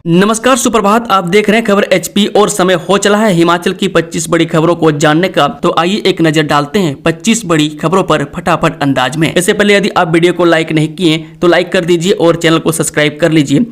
नमस्कार, सुप्रभात। आप देख रहे हैं खबर एचपी और समय हो चला है हिमाचल की 25 बड़ी खबरों को जानने का। तो आइए एक नजर डालते हैं 25 बड़ी खबरों पर फटाफट अंदाज में। इससे पहले यदि आप वीडियो को लाइक नहीं किए तो लाइक कर दीजिए और चैनल को सब्सक्राइब कर लीजिए।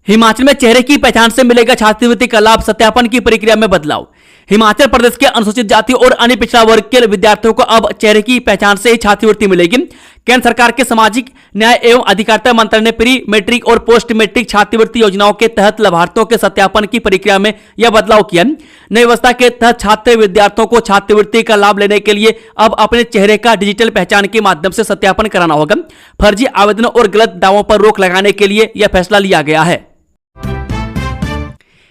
हिमाचल में चेहरे की पहचान से मिलेगा छात्रवृत्ति का लाभ, सत्यापन की प्रक्रिया में बदलाव। हिमाचल प्रदेश के अनुसूचित जाति और अन्य पिछड़ा वर्ग के विद्यार्थियों को अब चेहरे की पहचान से ही छात्रवृत्ति मिलेगी। केंद्र सरकार के सामाजिक न्याय एवं अधिकारिता मंत्रालय ने प्री मैट्रिक और पोस्ट मैट्रिक छात्रवृत्ति योजनाओं के तहत लाभार्थियों के सत्यापन की प्रक्रिया में यह बदलाव किया। नई व्यवस्था के तहत छात्र विद्यार्थियों को छात्रवृत्ति का लाभ लेने के लिए अब अपने चेहरे का डिजिटल पहचान के माध्यम से सत्यापन कराना होगा। फर्जी आवेदनों और गलत दावों पर रोक लगाने के लिए यह फैसला लिया गया है।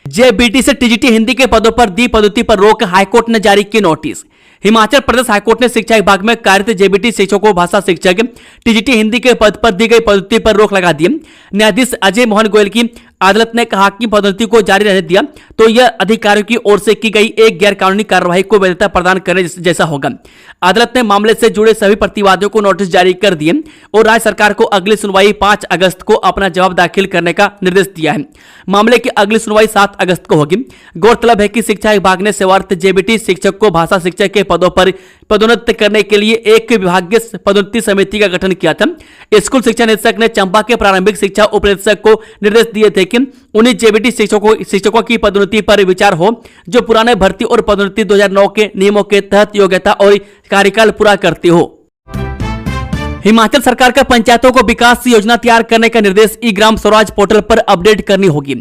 जेबीटी से टीजीटी हिंदी के पदों पर दी पदोन्नति पर रोक, हाईकोर्ट ने जारी की नोटिस। हिमाचल प्रदेश हाईकोर्ट ने शिक्षा विभाग में कार्यरत जेबीटी शिक्षकों को भाषा शिक्षक टीजीटी हिंदी के पद पर दी गई पदोन्नति पर रोक लगा दी। न्यायाधीश अजय मोहन गोयल की अदालत ने कहा कि पदोन्नति को जारी रहने दिया तो यह अधिकारियों की ओर से की गई एक गैर कानूनी कार्रवाई को वैधता प्रदान करने जैसा होगा। अदालत ने मामले से जुड़े सभी प्रतिवादियों को नोटिस जारी कर दिए और राज्य सरकार को अगली सुनवाई 5 अगस्त को अपना जवाब दाखिल करने का निर्देश दिया है। मामले की अगली सुनवाई 7 अगस्त को होगी। गौरतलब है कि शिक्षा विभाग ने सेवारत जेबीटी शिक्षक को भाषा शिक्षक के पदों पर पदोन्नत करने के लिए एक विभागीय पदोन्नति समिति का गठन किया था। स्कूल शिक्षा निदेशक ने चंबा के प्रारंभिक शिक्षा उप निदेशक को निर्देश दिए थे कि उन्हीं जेबीटी शिक्षकों की पदोन्नति पर विचार हो जो पुराने भर्ती और पदोन्नति 2009 के नियमों के तहत योग्यता और कार्यकाल पूरा करती हो। हिमाचल सरकार का पंचायतों को विकास योजना तैयार करने का निर्देश ई ग्राम स्वराज पोर्टल पर अपडेट करनी होगी।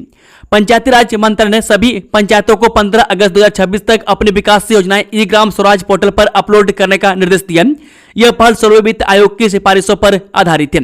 पंचायती राज मंत्रालय ने सभी पंचायतों को 15 अगस्त 2026 तक अपनी विकास योजनाएं ई ग्राम स्वराज पोर्टल पर अपलोड करने का निर्देश दिया। यह पहल सर्व वित्त आयोग की सिफारिशों पर आधारित है।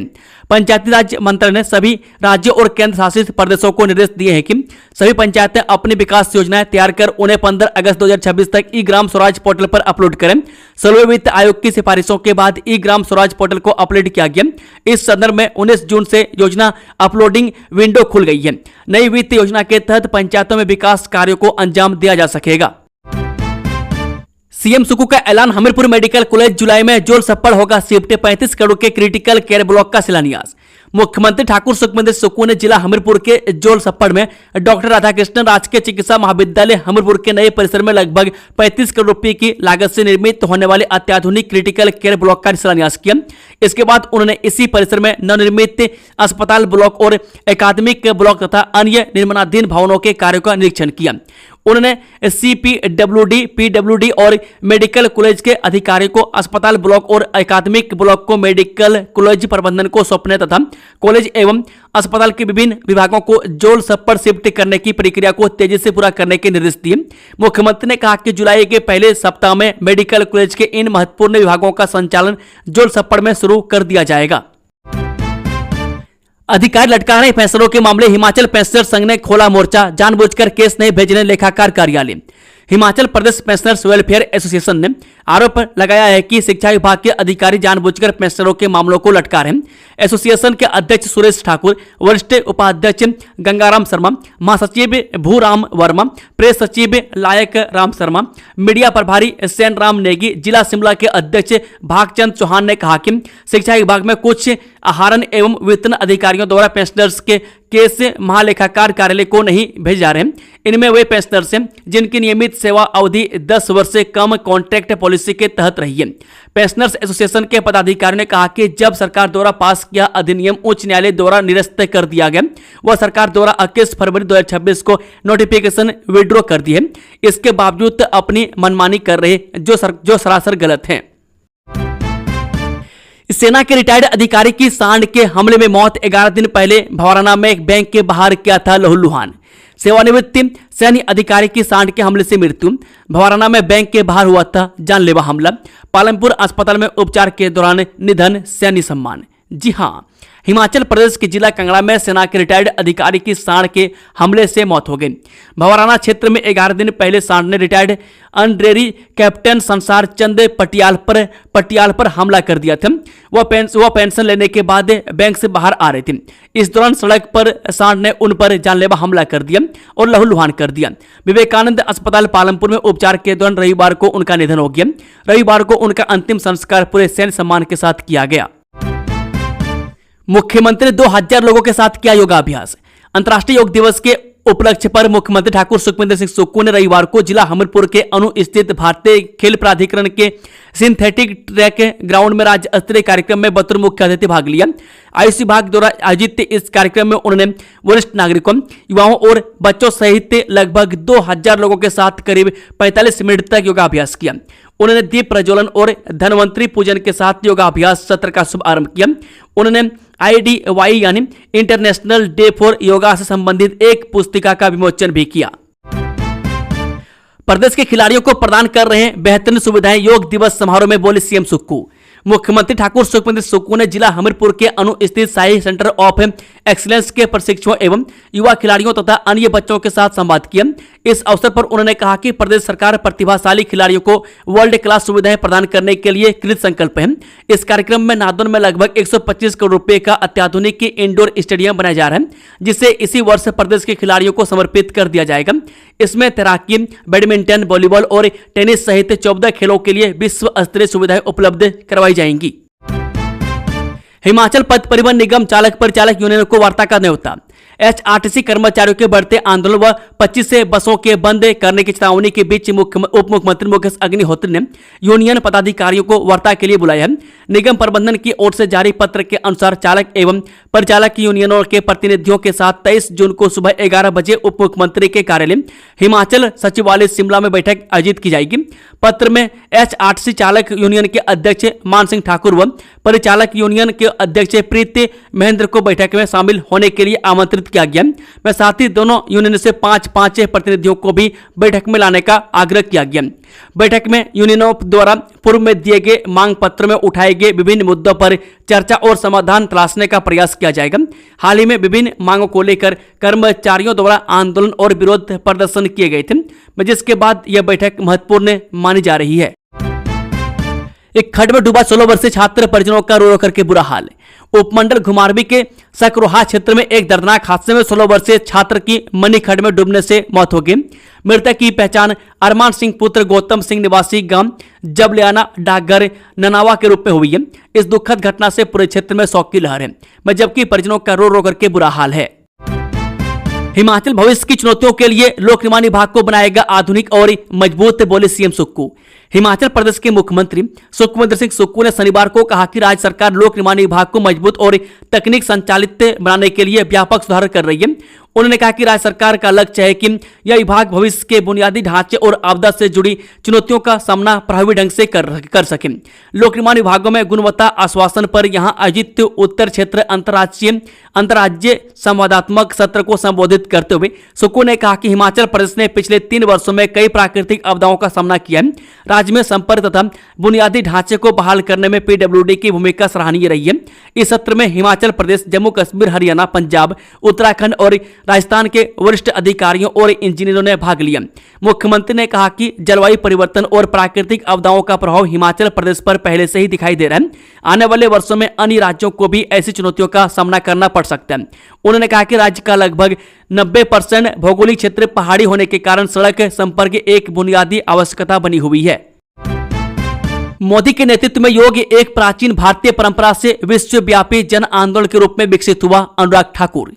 पंचायती राज मंत्रालय ने सभी राज्यों और केंद्र शासित प्रदेशों को निर्देश दिए हैं कि सभी पंचायतें अपनी विकास योजनाएं तैयार कर उन्हें 15 अगस्त 2026 तक ई ग्राम स्वराज पोर्टल पर अपलोड करें। सर्व वित्त आयोग की सिफारिशों के बाद ई ग्राम स्वराज पोर्टल को अपलोड किया गया। इस संदर्भ में 19 जून से योजना अपलोडिंग विंडो खुल गई है। नई वित्त योजना के तहत पंचायतों में विकास कार्यों को अंजाम दिया जा सकेगा। सीएम सुक्खू का ऐलान, हमीरपुर मेडिकल कॉलेज जुलाई में जोल सप्पड़ होगा शिफ्ट, 35 करोड़ के क्रिटिकल केयर ब्लॉक का शिलान्यास। मुख्यमंत्री ठाकुर सुखविंदर सुक्खू ने जिला हमीरपुर के जोल सप्पड़ में डॉक्टर राधाकृष्णन राजकीय चिकित्सा महाविद्यालय हमीरपुर के नए परिसर में लगभग 35 करोड़ रुपए की लागत से निर्मित होने वाले अत्याधुनिक क्रिटिकल केयर ब्लॉक का शिलान्यास किया। इसके बाद उन्होंने इसी परिसर में नवनिर्मित अस्पताल ब्लॉक और अकादमिक ब्लॉक तथा अन्य निर्माणाधीन भवनों के कार्यों का निरीक्षण किया। उन्होंने सीपीडब्ल्यूडी, पीडब्ल्यूडी और मेडिकल कॉलेज के अधिकारियों को अस्पताल ब्लॉक और अकादमिक ब्लॉक को मेडिकल कॉलेज प्रबंधन को सौंपने तथा कॉलेज एवं अस्पताल के विभिन्न विभागों को जोल सप्पड़ शिफ्ट करने की प्रक्रिया को तेजी से पूरा करने के निर्देश दिए। मुख्यमंत्री ने कहा कि जुलाई के पहले सप्ताह में मेडिकल कॉलेज के इन महत्वपूर्ण विभागों का संचालन जोल सप्पड़ में शुरू कर दिया जाएगा। अधिकारी लटकाने फैसलों के मामले, हिमाचल पेंशनर संघ ने खोला मोर्चा, जानबूझकर केस नहीं भेजने लेखाकार कार्यालय। Himachal Pradesh pensioners welfare association ने आरोप लगाया है कि शिक्षा विभाग के अधिकारी जानबूझकर पेंशनरों के मामलों को लटका रहे हैं। एसोसिएशन के अध्यक्ष सुरेश ठाकुर, वरिष्ठ उपाध्यक्ष गंगाराम शर्मा, महासचिव भूराम वर्मा, प्रेस सचिव लायक राम शर्मा, मीडिया प्रभारी सेन राम नेगी, जिला शिमला के अध्यक्ष भागचंद चौहान ने कहा कि शिक्षा विभाग में कुछ आहरण एवं वेतन अधिकारियों द्वारा पेंशनर्स के केस महालेखाकार कार्यालय को नहीं भेजे जा रहे हैं। इनमें वे पेंशनर्स हैं जिनकी नियमित सेवा अवधि 10 वर्ष से कम कॉन्ट्रैक्ट पॉलिसी के तहत रही है। पेंशनर्स एसोसिएशन के पदाधिकारियों ने कहा कि जब सरकार द्वारा पास किया अधिनियम उच्च न्यायालय द्वारा निरस्त कर दिया गया, वह सरकार द्वारा 21 फरवरी 2026 को नोटिफिकेशन विड्रॉ कर दी है। इसके बावजूद अपनी मनमानी कर रहे जो सरासर गलत है। सेना के रिटायर्ड अधिकारी की सांड के हमले में मौत, 11 दिन पहले भवाराना में एक बैंक के बाहर किया था लहूलुहान। सेवानिवृत्त सैन्य अधिकारी की सांड के हमले से मृत्यु, भवाराना में बैंक के बाहर हुआ था जानलेवा हमला। पालमपुर अस्पताल में उपचार के दौरान निधन, सैन्य सम्मान। जी हां, हिमाचल प्रदेश के जिला कांगड़ा में सेना के रिटायर्ड अधिकारी की सांड के हमले से मौत हो गई। भवाराना क्षेत्र में 11 दिन पहले सांड ने रिटायर्ड ऑनरेरी कैप्टन संसार चंद पटियाल पर हमला कर दिया था। वह पेंशन लेने के बाद बैंक से बाहर आ रहे थे। इस दौरान सड़क पर सांड ने उन पर जानलेवा हमला कर दिया और लहूलुहान कर दिया। विवेकानंद अस्पताल पालमपुर में उपचार के दौरान रविवार को उनका निधन हो गया। रविवार को उनका अंतिम संस्कार पूरे सैन्य सम्मान के साथ किया गया। मुख्यमंत्री ने 2000 लोगों के साथ किया योगाभ्यास। अंतर्राष्ट्रीय योग दिवस के उपलक्ष्य पर मुख्यमंत्री ठाकुर सुखविंदर सिंह सुक्खू ने रविवार को जिला हमीरपुर के अनु स्थित भारतीय खेल प्राधिकरण के सिंथेटिक ट्रैक ग्राउंड में राज्य स्तरीय कार्यक्रम में बतौर मुख्य अतिथि भाग लिया। आयुष विभाग द्वारा आयोजित इस कार्यक्रम में उन्होंने वरिष्ठ नागरिकों, युवाओं और बच्चों सहित लगभग 2000 लोगों के साथ करीब 45 मिनट तक योगाभ्यास किया। उन्होंने दीप प्रज्वलन और धन्वंतरी पूजन के साथ योगाभ्यास सत्र का शुभारंभ किया। उन्होंने IDY यानी इंटरनेशनल डे फॉर योगा से संबंधित एक पुस्तिका का विमोचन भी किया। प्रदेश के खिलाड़ियों को प्रदान कर रहे हैं बेहतरीन सुविधाएं, योग दिवस समारोह में बोले सीएम सुक्खू। मुख्यमंत्री ठाकुर सुखविंदर सुक्खू ने जिला हमीरपुर के अनु स्थित साई सेंटर ऑफ एक्सीलेंस के प्रशिक्षुओं एवं युवा खिलाड़ियों तथा अन्य बच्चों के साथ संवाद किया। इस अवसर पर उन्होंने कहा कि प्रदेश सरकार प्रतिभाशाली खिलाड़ियों को वर्ल्ड क्लास सुविधाएं प्रदान करने के लिए कृत संकल्प है। इस कार्यक्रम में नादौन में लगभग 125 करोड़ रुपए का अत्याधुनिक इंडोर स्टेडियम बनाया जा रहा है, जिसे इसी वर्ष प्रदेश के खिलाड़ियों को समर्पित कर दिया जाएगा। इसमें तैराकी, बैडमिंटन, वॉलीबॉल और टेनिस सहित 14 खेलों के लिए विश्व स्तरीय सुविधाएं उपलब्ध करवाई जाएंगी। हिमाचल पथ परिवहन निगम चालक परिचालक यूनियन को वार्ता का न्योता। HRTC कर्मचारियों के बढ़ते आंदोलन व 25 से बसों के बंद करने की चेतावनी के बीच उप मुख्यमंत्री मुकेश अग्निहोत्री ने यूनियन पदाधिकारियों को वार्ता के लिए बुलाया है। निगम प्रबंधन की ओर से जारी पत्र के अनुसार चालक एवं परिचालक यूनियनों के प्रतिनिधियों के साथ 23 जून को सुबह 11 बजे उप मुख्यमंत्री के कार्यालय हिमाचल सचिवालय शिमला में बैठक आयोजित की जाएगी। पत्र में HRTC चालक यूनियन के अध्यक्ष मान सिंह ठाकुर व परिचालक यूनियन के अध्यक्ष प्रीति महेंद्र को बैठक में शामिल होने के लिए आमंत्रित किया गया। मैं साथ ही दोनों यूनियन से 5-5 प्रतिनिधियों को भी बैठक में लाने का आग्रह किया गया। बैठक में यूनियनों द्वारा पूर्व में दिए गए मांग पत्र में उठाए गए विभिन्न मुद्दों पर चर्चा और समाधान तलाशने का प्रयास किया जाएगा। हाल ही में विभिन्न मांगों को लेकर कर्मचारियों द्वारा आंदोलन और विरोध प्रदर्शन किए गए थे, जिसके बाद यह बैठक महत्वपूर्ण मानी जा रही है। एक खड्ड में डूबा 16 वर्षीय छात्र, परिजनों का रो रो करके बुरा हाल। उपमंडल घुमारवी के सकरोहा क्षेत्र में एक दर्दनाक हादसे में 16 वर्षीय छात्र की मनी खड्ड में डूबने से मौत हो गई। मृतक की पहचान अरमान सिंह पुत्र गौतम सिंह निवासी गांव जबलियाना डाकघर ननावा के रूप में हुई है। इस दुखद घटना से पूरे क्षेत्र में शोक की लहर है, जबकि परिजनों का रो रो करके बुरा हाल है। हिमाचल भविष्य की चुनौतियों के लिए लोक निर्माण विभाग को बनाएगा आधुनिक और मजबूत, बोले सीएम सुक्खू। हिमाचल प्रदेश के मुख्यमंत्री सुखविंदर सिंह सुक्खू ने शनिवार को कहा कि राज्य सरकार लोक निर्माण विभाग को मजबूत और तकनीक संचालित बनाने के लिए व्यापक सुधार कर रही है। उन्होंने कहा कि राज्य सरकार का लक्ष्य है कि यह विभाग भविष्य के बुनियादी ढांचे और आपदा से जुड़ी चुनौतियों का सामना प्रभावी ढंग से कर सके। लोक निर्माण विभागों में गुणवत्ता आश्वासन पर यहां आयोजित उत्तर क्षेत्र अंतर्राज्य संवादात्मक सत्र को संबोधित करते हुए सुक्खू ने कहा कि हिमाचल प्रदेश ने पिछले 3 वर्षों में कई प्राकृतिक आपदाओं का सामना किया है। राज्य में संपर्क तथा बुनियादी ढांचे को बहाल करने में PWD की भूमिका सराहनीय रही है। इस सत्र में हिमाचल प्रदेश, जम्मू कश्मीर, हरियाणा, पंजाब, उत्तराखंड और राजस्थान के वरिष्ठ अधिकारियों और इंजीनियरों ने भाग लिया। मुख्यमंत्री ने कहा कि जलवायु परिवर्तन और प्राकृतिक आपदाओं का प्रभाव हिमाचल प्रदेश पर पहले से ही दिखाई दे रहा है। आने वाले वर्षों में अन्य राज्यों को भी ऐसी चुनौतियों का सामना करना पड़ सकता है। उन्होंने कहा कि राज्य का लगभग 90% भौगोलिक क्षेत्र पहाड़ी होने के कारण सड़क संपर्क एक बुनियादी आवश्यकता बनी हुई है। मोदी के नेतृत्व में योग एक प्राचीन भारतीय परंपरा से विश्वव्यापी जन आंदोलन के रूप में विकसित हुआ, अनुराग ठाकुर।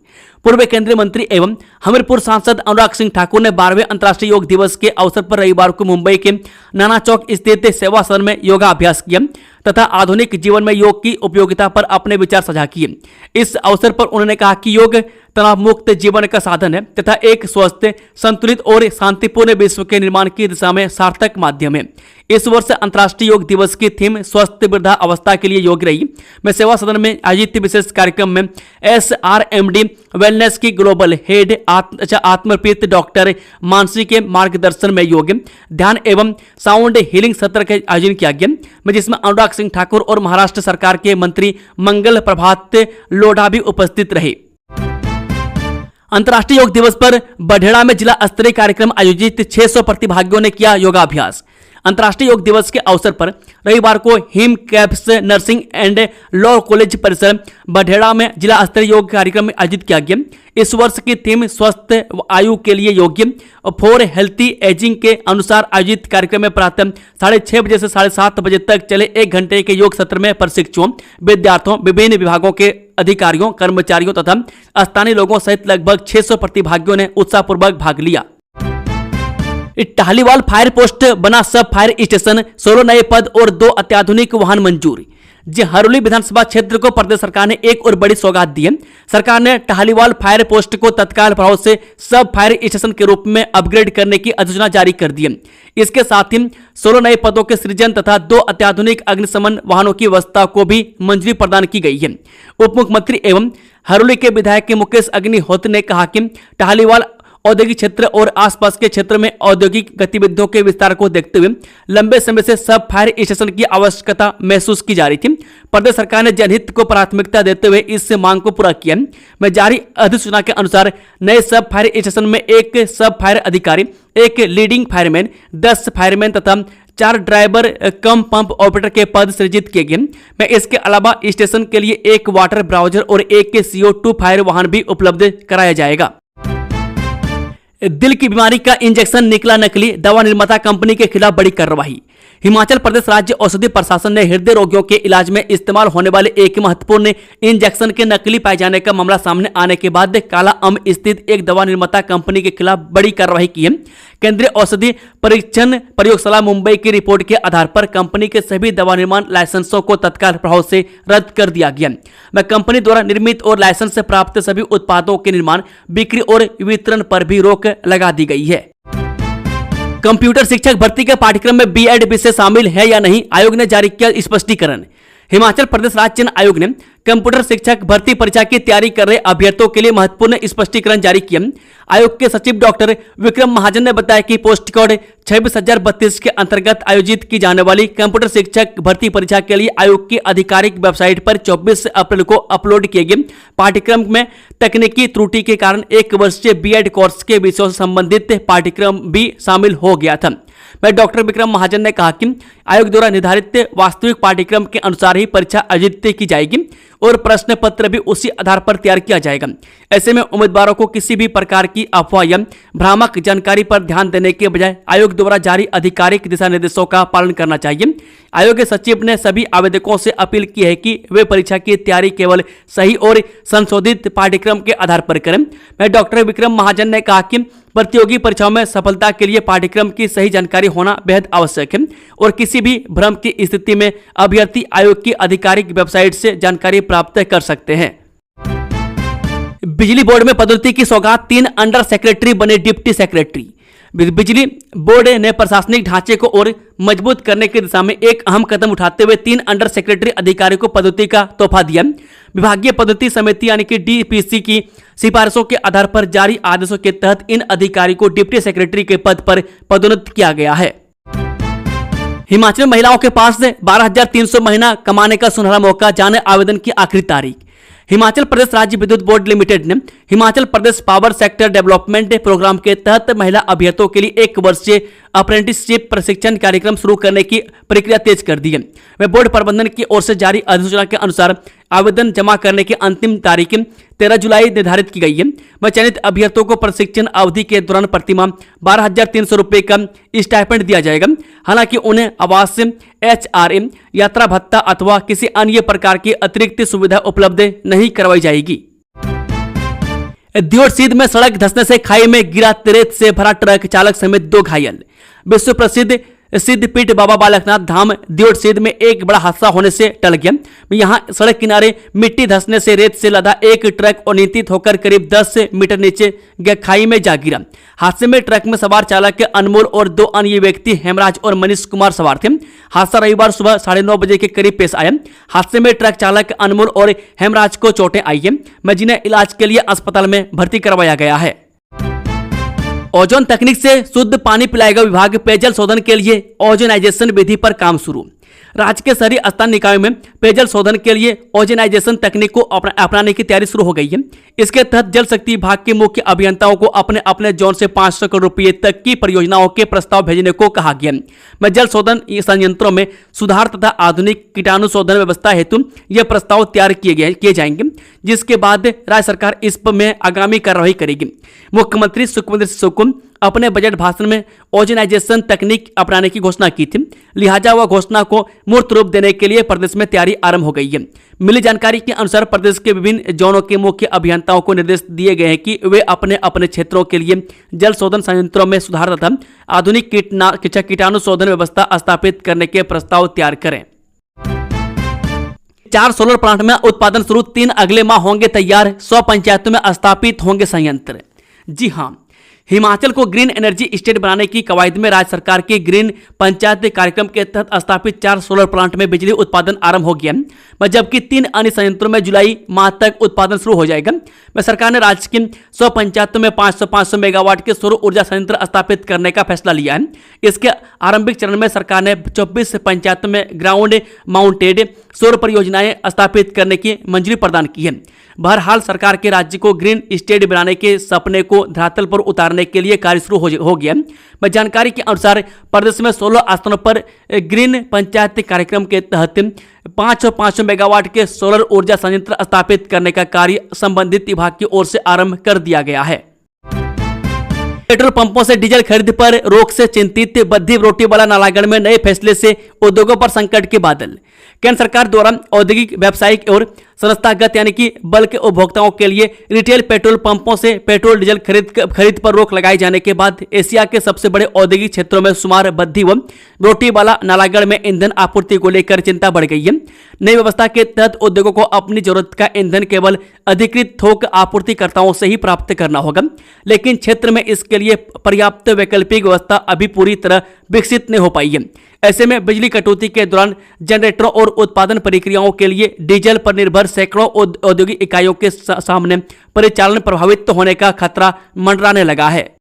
पूर्व केंद्रीय मंत्री एवं हमीरपुर सांसद अनुराग सिंह ठाकुर ने 12वें अंतर्राष्ट्रीय योग दिवस के अवसर पर रविवार को मुंबई के नाना चौक स्थित सेवा सदन में योगाभ्यास किया तथा आधुनिक जीवन में योग की उपयोगिता पर अपने विचार साझा किए। इस अवसर पर उन्होंने कहा कि योग तनाव मुक्त जीवन का साधन है तथा एक स्वस्थ, संतुलित और शांतिपूर्ण विश्व के निर्माण की दिशा में सार्थक माध्यम है। इस वर्ष अंतर्राष्ट्रीय योग दिवस की थीम स्वस्थ वृद्धा अवस्था के लिए योग रही। मैं सेवा सदन में आयोजित विशेष कार्यक्रम में SRMD वेलनेस की ग्लोबल हेड आत्मप्रीत डॉक्टर मानसी के मार्गदर्शन में योग, ध्यान एवं साउंड हीलिंग सत्र का आयोजन किया गया, जिसमें अनुराग सिंह ठाकुर और महाराष्ट्र सरकार के मंत्री मंगल प्रभात लोढ़ा भी उपस्थित रहे। अंतर्राष्ट्रीय योग दिवस पर बढेड़ा में जिला स्तरीय कार्यक्रम आयोजित 600 प्रतिभागियों ने किया योगाभ्यास। अंतर्राष्ट्रीय योग दिवस के अवसर पर रविवार को him caps nursing and law college परिसर बढेड़ा में जिला स्तरीय योग कार्यक्रम आयोजित किया गया। इस वर्ष की थीम स्वस्थ आयु के लिए योग्य फॉर हेल्थी एजिंग के अनुसार आयोजित कार्यक्रम में प्रातः 6:30 बजे से 7:30 बजे तक चले 1 घंटे के योग सत्र में प्रशिक्षुओं, विद्यार्थियों, विभिन्न विभागों के अधिकारियों, कर्मचारियों तथा स्थानीय लोगों सहित लगभग 600 प्रतिभागियों ने उत्साहपूर्वक भाग लिया। टाहलीवाल फायर पोस्ट बना सब फायर स्टेशन, 16 नए पद और 2 अत्याधुनिक वाहन मंजूर। जी, हरोली विधानसभा क्षेत्र को प्रदेश सरकार ने एक और बड़ी सौगात दी है। सरकार ने टाहलीवाल फायर पोस्ट को तत्काल प्रभाव से सब फायर स्टेशन के रूप में अपग्रेड करने की अधिसूचना जारी कर दी है। इसके साथ ही 16 नए पदों के सृजन तथा 2 अत्याधुनिक अग्निशमन वाहनों की व्यवस्था को भी मंजूरी प्रदान की गई है। उप मुख्यमंत्री एवं हरोली के विधायक मुकेश अग्निहोत्री ने कहा कि टाहलीवाल औद्योगिक क्षेत्र और आसपास के क्षेत्र में औद्योगिक गतिविधियों के विस्तार को देखते हुए लंबे समय से सब फायर स्टेशन की आवश्यकता महसूस की जा रही थी। प्रदेश सरकार ने जनहित को प्राथमिकता देते हुए इस मांग को पूरा किया। में जारी अधिसूचना के अनुसार नए सब फायर स्टेशन में 1 सब फायर अधिकारी, 1 लीडिंग फायरमैन, 10 फायरमैन तथा 4 ड्राइवर कम पंप ऑपरेटर के पद सृजित किए गए। में इसके अलावा स्टेशन के लिए 1 वाटर ब्राउजर और 1 CO2 फायर वाहन भी उपलब्ध कराया जाएगा। दिल की बीमारी का इंजेक्शन निकला नकली, दवा निर्माता कंपनी के खिलाफ बड़ी कार्रवाई। हिमाचल प्रदेश राज्य औषधि प्रशासन ने हृदय रोगियों के इलाज में इस्तेमाल होने वाले एक महत्वपूर्ण इंजेक्शन के नकली पाए जाने का मामला सामने आने के बाद काला अम्ब स्थित एक दवा निर्माता कंपनी के खिलाफ बड़ी कार्रवाई की है। केंद्रीय औषधि परीक्षण प्रयोगशाला मुंबई की रिपोर्ट के आधार पर कंपनी के सभी दवा निर्माण लाइसेंसों को तत्काल प्रभाव से रद्द कर दिया गया। वह कंपनी द्वारा निर्मित और लाइसेंस से प्राप्त सभी उत्पादों के निर्माण, बिक्री और वितरण पर भी रोक लगा दी गई है। कंप्यूटर शिक्षक भर्ती के पाठ्यक्रम में B.Ed विषय शामिल है या नहीं, आयोग ने जारी किया स्पष्टीकरण। हिमाचल प्रदेश राज्य चयन आयोग ने कंप्यूटर शिक्षक भर्ती परीक्षा की तैयारी कर रहे अभ्यर्थियों के लिए महत्वपूर्ण स्पष्टीकरण जारी किया। आयोग के सचिव डॉक्टर विक्रम महाजन ने बताया कि पोस्ट कोड 26,032 के अंतर्गत आयोजित की जाने वाली कंप्यूटर शिक्षक भर्ती परीक्षा के लिए आयोग की आधिकारिक वेबसाइट पर 24 अप्रैल को अपलोड किए गए पाठ्यक्रम में तकनीकी त्रुटि के कारण 1 वर्षीय B.Ed कोर्स के विषयों से संबंधित पाठ्यक्रम भी शामिल हो गया था। मैं डॉक्टर विक्रम महाजन ने कहा कि आयोग द्वारा निर्धारित वास्तविक पाठ्यक्रम के अनुसार ही परीक्षा आयोजित की जाएगी और प्रश्न पत्र भी उसी आधार पर तैयार किया जाएगा। ऐसे में उम्मीदवारों को किसी भी प्रकार की अफवाह या भ्रामक जानकारी पर ध्यान देने के बजाय आयोग द्वारा जारी आधिकारिक दिशा निर्देशों का पालन करना चाहिए। आयोग के सचिव ने सभी आवेदकों से अपील की है कि वे परीक्षा की तैयारी केवल सही और संशोधित पाठ्यक्रम के आधार पर करें। मैं डॉक्टर विक्रम महाजन ने कहा कि प्रतियोगी परीक्षाओं में सफलता के लिए पाठ्यक्रम की सही जानकारी होना बेहद आवश्यक है और किसी भी भ्रम की स्थिति में अभ्यर्थी आयोग की आधिकारिक वेबसाइट से जानकारी प्राप्त कर सकते हैं। बिजली बोर्ड में पदोन्नति की सौगात, 3 अंडर सेक्रेटरी बने डिप्टी सेक्रेटरी। बिजली बोर्ड ने प्रशासनिक ढांचे को और मजबूत करने की दिशा में एक अहम कदम उठाते हुए 3 अंडर सेक्रेटरी अधिकारियों को पदोन्नति का तोहफा दिया। विभागीय पदोन्नति समिति यानी कि DPC की सिफारिशों के आधार पर जारी आदेशों के तहत इन अधिकारियों को डिप्टी सेक्रेटरी के पद पर पदोन्नत किया गया है। हिमाचल महिलाओं के पास 12,300 महीना कमाने का सुनहरा मौका, जाने आवेदन की आखिरी तारीख। हिमाचल प्रदेश राज्य विद्युत बोर्ड लिमिटेड ने Himachal Pradesh power sector development programme के तहत महिला अभ्यर्थियों के लिए 1 वर्षीय अप्रेंटिसशिप प्रशिक्षण कार्यक्रम शुरू करने की प्रक्रिया तेज कर दी है। वह बोर्ड प्रबंधन की ओर से जारी अधिसूचना के अनुसार आवेदन जमा करने की अंतिम तारीख 13 जुलाई निर्धारित की गई है। वह चयनित अभ्यर्थियों को प्रशिक्षण अवधि के दौरान प्रतिमाह 12,300 रुपये का स्टाइपेंड दिया जाएगा। हालांकि उन्हें आवास, HRA, यात्रा भत्ता अथवा किसी अन्य प्रकार की अतिरिक्त सुविधा उपलब्ध नहीं करवाई जाएगी। दियोटसीद में सड़क धंसने से खाई में गिरा रेत से भरा ट्रक, चालक समेत 2 घायल। विश्व प्रसिद्ध सिद्धपीठ बाबा बालकनाथ धाम दियोटसीद में एक बड़ा हादसा होने से टल गया। यहां सड़क किनारे मिट्टी धंसने से रेत से लदा एक ट्रक अनियंत्रित होकर करीब 10 मीटर नीचे खाई में जा गिरा। हादसे में ट्रक में सवार चालक अनमोल और 2 अन्य व्यक्ति हेमराज और मनीष कुमार सवार थे। हादसा रविवार सुबह 9:30 बजे के करीब पेश आया। हादसे में ट्रक चालक अनमोल और हेमराज को चोटें आई हैं, जिन्हें इलाज के लिए अस्पताल में भर्ती करवाया गया है। ओजोन तकनीक से शुद्ध पानी पिलाएगा विभाग, पेयजल शोधन के लिए ओजोनाइजेशन विधि पर काम शुरू। राज्य के शहरी स्थानीय निकायों में पेयजल शोधन के लिए ओजेनाइजेशन तकनीक को अपनाने की तैयारी शुरू हो गई है। इसके तहत जल शक्ति विभाग के मुख्य अभियंताओं को अपने अपने जोन से 500 करोड़ रुपए तक की परियोजनाओं के प्रस्ताव भेजने को कहा गया है। जल शोधन संयंत्रों में सुधार तथा आधुनिक कीटाणु शोधन व्यवस्था हेतु यह प्रस्ताव तैयार किए जाएंगे, जिसके बाद राज्य सरकार इस पर में आगामी कार्रवाई करेगी। मुख्यमंत्री सुखविंदर सिंह अपने बजट भाषण में ओजेनाइजेशन तकनीक अपनाने की घोषणा की थी, लिहाजा वह घोषणा को मूर्त रूप देने के लिए प्रदेश में तैयारी आरंभ हो गई है। मिली जानकारी के अनुसार प्रदेश के विभिन्न जोनों के मुख्य अभियंताओं को निर्देश दिए गए हैं कि वे अपने अपने क्षेत्रों के लिए जल शोधन संयंत्रों में सुधार तथा आधुनिक कीटाणु शोधन व्यवस्था स्थापित करने के प्रस्ताव तैयार करें। 4 सोलर प्लांट में उत्पादन शुरू, 3 अगले माह होंगे तैयार, 100 पंचायतों में स्थापित होंगे संयंत्र। जी हां, हिमाचल को ग्रीन एनर्जी स्टेट बनाने की कवायद में राज्य सरकार के ग्रीन पंचायत कार्यक्रम के तहत स्थापित 4 सोलर प्लांट में बिजली उत्पादन आरंभ हो गया है, जबकि 3 अन्य संयंत्रों में जुलाई माह तक उत्पादन शुरू हो जाएगा। सरकार ने राज्य की 100 पंचायतों में 500 मेगावाट के सौर ऊर्जा संयंत्र स्थापित करने का फैसला लिया है। इसके आरंभिक चरण में सरकार ने 24 पंचायतों में ग्राउंड माउंटेड सौर परियोजनाएं स्थापित करने की मंजूरी प्रदान की है। बहरहाल सरकार के राज्य को ग्रीन स्टेट बनाने के सपने को धरातल पर उतारने के लिए कार्य शुरू हो गया। जानकारी के अनुसार प्रदेश में 16 स्थानों पर ग्रीन पंचायत कार्यक्रम के तहत 500 मेगावाट के सोलर ऊर्जा संयंत्र स्थापित करने का कार्य संबंधित विभाग की ओर से आरंभ कर दिया गया है। पेट्रोल पंपों से डीजल खरीद पर रोक से चिंतित बद्दी रोटीवाला नालागढ़ में नए फैसले से उद्योगों पर संकट के बादल। केंद्र सरकार द्वारा औद्योगिक, व्यावसायिक और संस्थागत यानी कि बल्क उपभोक्ताओं के लिए रिटेल पेट्रोल पंपों से पेट्रोल डीजल खरीद पर रोक लगाए जाने के बाद एशिया के सबसे बड़े औद्योगिक क्षेत्रों में शुमार बद्दी व रोटीवाला नालागढ़ में ईंधन आपूर्ति को लेकर चिंता बढ़ गई है। नई व्यवस्था के तहत उद्योगों को अपनी जरूरत का ईंधन केवल अधिकृत थोक आपूर्तिकर्ताओं से ही प्राप्त करना होगा, लेकिन क्षेत्र में इसके लिए पर्याप्त वैकल्पिक व्यवस्था अभी पूरी तरह विकसित नहीं हो पाई है। ऐसे में बिजली कटौती के दौरान जनरेटरों और उत्पादन प्रक्रियाओं के लिए डीजल पर निर्भर सैकड़ों औद्योगिक इकाइयों के सामने परिचालन प्रभावित होने का खतरा मंडराने लगा है।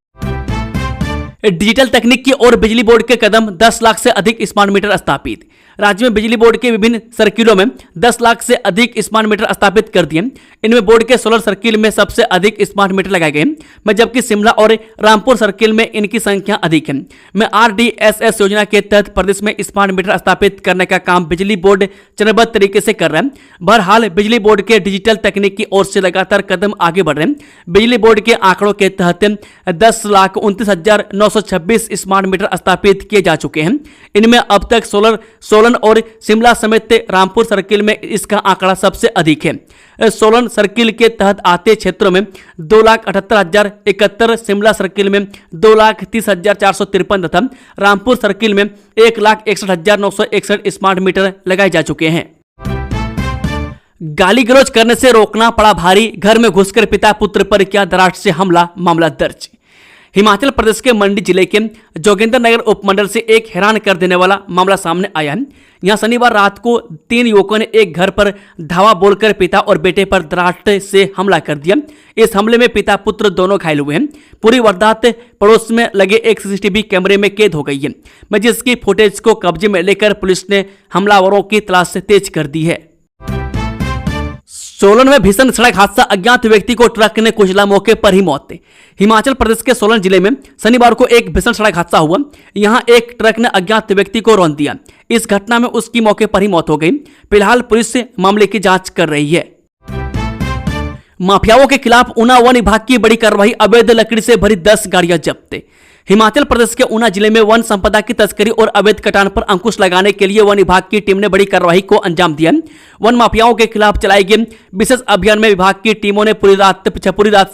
डिजिटल तकनीक की ओर बिजली बोर्ड के कदम, 10 लाख से अधिक स्मार्ट मीटर स्थापित। राज्य में बिजली बोर्ड के विभिन्न सर्किलों में 10 लाख से अधिक स्मार्ट मीटर स्थापित कर दिए। इनमें बोर्ड के सोलर सर्किल में सबसे अधिक स्मार्ट मीटर लगाए गए, जबकि शिमला और रामपुर सर्किल में इनकी संख्या अधिक है। RDSS योजना के तहत प्रदेश में स्मार्ट मीटर स्थापित करने का काम बिजली बोर्ड चरणबद्ध तरीके से कर रहा है। बहरहाल बिजली बोर्ड के डिजिटल तकनीक की ओर से लगातार कदम आगे बढ़ रहे हैं। बिजली बोर्ड के आंकड़ों के तहत 10,29,926 स्मार्ट मीटर स्थापित किए जा चुके हैं। इनमें अब तक सोलन और शिमला समेत रामपुर सर्किल में इसका आंकड़ा सबसे अधिक है। सोलन सर्किल के तहत आते क्षेत्रों में 2,78,071, शिमला सर्किल में 2,30,453 तथा रामपुर सर्किल में 1,61,961 स्मार्ट मीटर लगाए जा चुके हैं। गाली गलौज करने से रोकना पड़ा भारी, घर में घुसकर पिता पुत्र पर किया दरार से हमला, मामला दर्ज। हिमाचल प्रदेश के मंडी जिले के जोगिंदर नगर उपमंडल से एक हैरान कर देने वाला मामला सामने आया है। यहां शनिवार रात को 3 युवकों ने एक घर पर धावा बोलकर पिता और बेटे पर दराट से हमला कर दिया। इस हमले में पिता पुत्र दोनों घायल हुए हैं। पूरी वारदात पड़ोस में लगे एक CCTV कैमरे में कैद हो गई है, जिसकी फुटेज को कब्जे में लेकर पुलिस ने हमलावरों की तलाश तेज कर दी है। सोलन में भीषण सड़क हादसा, अज्ञात व्यक्ति को ट्रक ने कुचला, मौके पर ही मौत। हिमाचल प्रदेश के सोलन जिले में शनिवार को एक भीषण सड़क हादसा हुआ। यहां एक ट्रक ने अज्ञात व्यक्ति को रौंद दिया। इस घटना में उसकी मौके पर ही मौत हो गई। फिलहाल पुलिस मामले की जांच कर रही है। माफियाओं के खिलाफ ऊना वन विभाग की बड़ी कार्रवाई, अवैध लकड़ी से भरी 10 गाड़ियां जब्त। हिमाचल प्रदेश के ऊना जिले में वन संपदा की तस्करी और अवैध कटान पर अंकुश लगाने के लिए वन विभाग की टीम ने बड़ी कार्रवाई को अंजाम दिया। वन माफियाओं के खिलाफ चलाए गए विशेष अभियान में विभाग की टीमों ने पूरी रात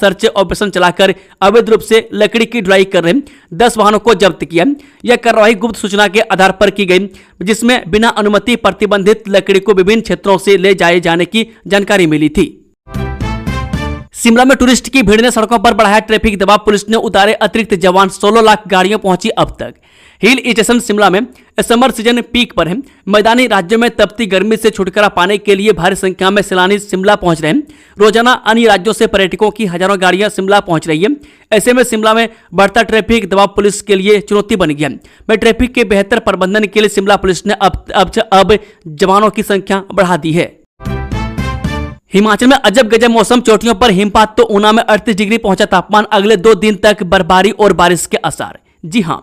सर्च ऑपरेशन चलाकर अवैध रूप से लकड़ी की ढुलाई कर रहे 10 वाहनों को जब्त किया। यह कार्रवाई गुप्त सूचना के आधार पर की गई, जिसमें बिना अनुमति प्रतिबंधित लकड़ी को विभिन्न क्षेत्रों से ले जाए जाने की जानकारी मिली थी। शिमला में टूरिस्ट की भीड़ ने सड़कों पर बढ़ाया ट्रैफिक दबाव, पुलिस ने उतारे अतिरिक्त जवान, 16 लाख गाड़ियां पहुंची अब तक। हिल स्टेशन शिमला में समर सीजन पीक पर है। मैदानी राज्यों में तपती गर्मी से छुटकारा पाने के लिए भारी संख्या में सैलानी शिमला पहुंच रहे हैं। रोजाना अन्य राज्यों से पर्यटकों की हजारों गाड़ियां शिमला पहुंच रही है। ऐसे में शिमला में बढ़ता ट्रैफिक दबाव पुलिस के लिए चुनौती बन गया है। ट्रैफिक के बेहतर प्रबंधन के लिए शिमला पुलिस ने अब जवानों की संख्या बढ़ा दी है। हिमाचल में अजब गजब मौसम, चोटियों पर हिमपात तो ऊना में 38 डिग्री पहुंचा तापमान, अगले 2 दिन तक बर्फबारी और बारिश के आसार। जी हां,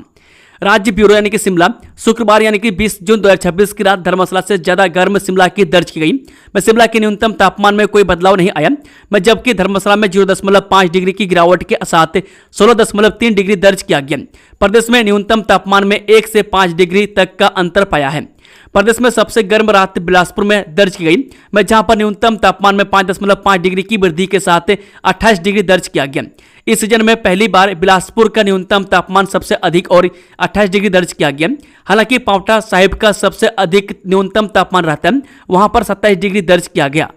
राज्य ब्यूरो यानी कि शिमला शुक्रवार यानी कि 20 जून 2026 की रात धर्मशाला से ज्यादा गर्म शिमला की दर्ज की गई। शिमला के न्यूनतम तापमान में कोई बदलाव नहीं आया, जबकि धर्मशाला में 0.5 डिग्री की गिरावट के साथ 16.3 डिग्री दर्ज किया गया। प्रदेश में न्यूनतम तापमान में 1 से 5 डिग्री तक का अंतर पाया है। प्रदेश में सबसे गर्म रात बिलासपुर में दर्ज की गई, जहां पर न्यूनतम तापमान में 5.5 डिग्री की वृद्धि के साथ 28 डिग्री दर्ज किया गया। इस सीजन में पहली बार बिलासपुर का न्यूनतम तापमान सबसे अधिक और 28 डिग्री दर्ज किया गया। हालांकि पांवटा साहिब का सबसे अधिक न्यूनतम तापमान रहता है, वहां पर 27 डिग्री दर्ज किया गया।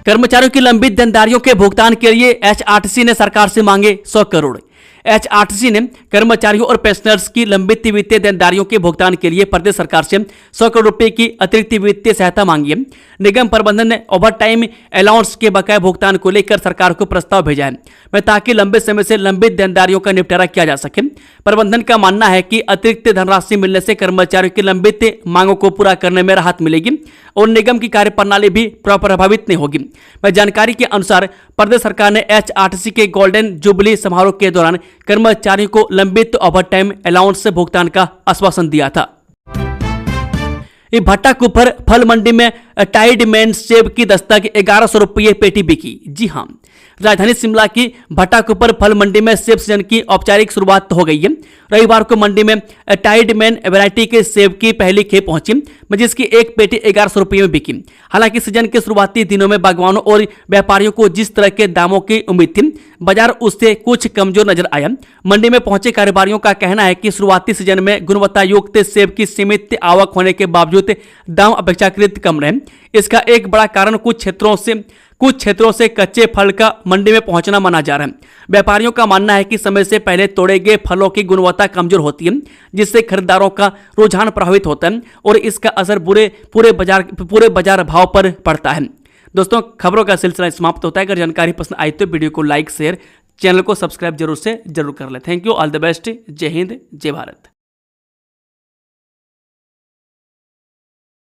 कर्मचारियों की लंबित देनदारियों के भुगतान के लिए एचआरटीसी ने सरकार से मांगे 100 करोड़। एचआरटीसी ने कर्मचारियों और पेंशनर्स की लंबित वित्तीय देनदारियों के भुगतान के लिए प्रदेश सरकार से 100 करोड़ रुपए की अतिरिक्त वित्तीय सहायता मांगी है। निगम प्रबंधन ने ओवर टाइम अलाउंस के बकाया भुगतान को लेकर सरकार को प्रस्ताव भेजा है, ताकि लंबे समय से लंबित देनदारियों का निपटारा किया जा सके। प्रबंधन का मानना है कि अतिरिक्त धनराशि मिलने से कर्मचारियों की लंबित मांगों को पूरा करने में राहत मिलेगी और निगम की कार्यप्रणाली भी प्रभावित नहीं होगी। जानकारी के अनुसार प्रदेश सरकार ने एचआरटीसी के गोल्डन जुबली समारोह के दौरान कर्मचारियों को लंबित ओवर टाइम अलाउंस से भुगतान का आश्वासन दिया था। भट्टा कुफर फल मंडी में टाइड मैन सेब की दस्तक, 1100 रुपये पेटी बिकी। जी हां, राजधानी शिमला की भट्टा कुफर फल मंडी में सेब सीजन की औपचारिक शुरुआत हो गई है। रविवार को मंडी में टाइड मैन वैरायटी के सेब की पहली खेप पहुंची, जिसकी एक पेटी 1100 रुपये में बिकी। हालांकि सीजन के शुरुआती दिनों में बागवानों और व्यापारियों को जिस तरह के दामों की उम्मीद थी, बाजार उससे कुछ कमजोर नजर आया। मंडी में पहुंचे कारोबारियों का कहना है कि शुरुआती सीजन में गुणवत्ता युक्त सेब की सीमित आवक होने के बावजूद दाम अपेक्षाकृत कम रहे। इसका एक बड़ा कारण कुछ क्षेत्रों से कच्चे फल का मंडी में पहुंचना माना जा रहा है। व्यापारियों का मानना है कि समय से पहले तोड़े गए फलों की गुणवत्ता कमजोर होती है, जिससे खरीदारों का रुझान प्रभावित होता है और इसका असर पूरे बाजार भाव पर पड़ता है। दोस्तों, खबरों का सिलसिला समाप्त होता है। अगर जानकारी पसंद आई तो वीडियो को लाइक, शेयर, चैनल को सब्सक्राइब जरूर कर ले। Thank you, all the best, जय हिंद, जय भारत।